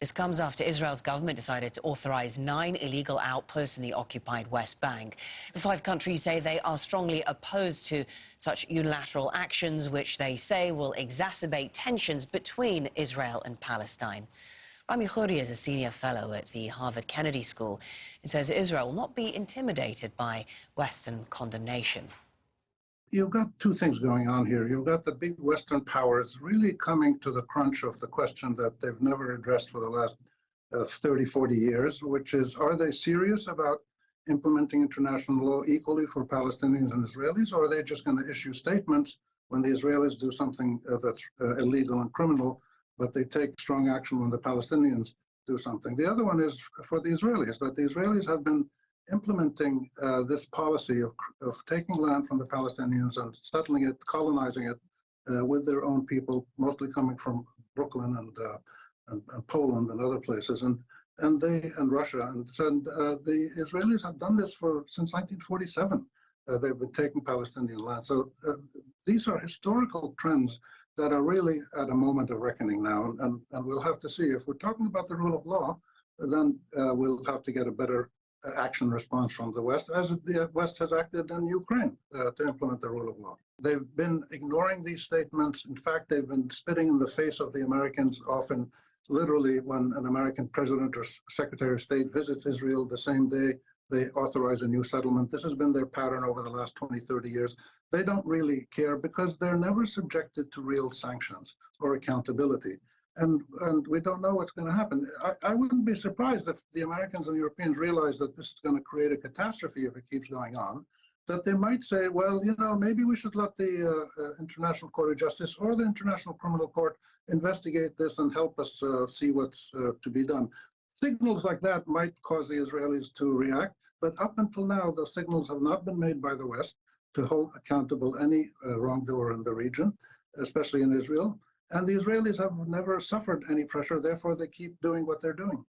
This comes after Israel's government decided to authorize 9 illegal outposts in the occupied West Bank. The 5 countries say they are strongly opposed to such unilateral actions, which they say will exacerbate tensions between Israel and Palestine. Rami Khouri is a senior fellow at the Harvard Kennedy School and says Israel will not be intimidated by Western condemnation. You've got two things going on here. You've got the big Western powers really coming to the crunch of the question that they've never addressed for the last 30, 40 years, which is, are they serious about implementing international law equally for Palestinians and Israelis, or are they just going to issue statements when the Israelis do something that's illegal and criminal, but they take strong action when the Palestinians do something? The other one is for the Israelis, that the Israelis have been implementing this policy of taking land from the Palestinians and settling it, colonizing it with their own people, mostly coming from Brooklyn and Poland and other places, and Russia. And the Israelis have done this since 1947. They've been taking Palestinian land. So these are historical trends that are really at a moment of reckoning now. And we'll have to see. If we're talking about the rule of law, then we'll have to get a better action response from the West, as the West has acted in Ukraine to implement the rule of law. They've been ignoring these statements. In fact, they've been spitting in the face of the Americans, often literally when an American president or secretary of state visits Israel the same day they authorize a new settlement. This has been their pattern over the last 20, 30 years. They don't really care because they're never subjected to real sanctions or accountability. And we don't know what's going to happen. I wouldn't be surprised if the Americans and Europeans realize that this is going to create a catastrophe if it keeps going on, that they might say, well, maybe we should let the International Court of Justice or the International Criminal Court investigate this and help us see what's to be done. Signals like that might cause the Israelis to react, but up until now, those signals have not been made by the West to hold accountable any wrongdoer in the region, especially in Israel. And the Israelis have never suffered any pressure, therefore they keep doing what they're doing.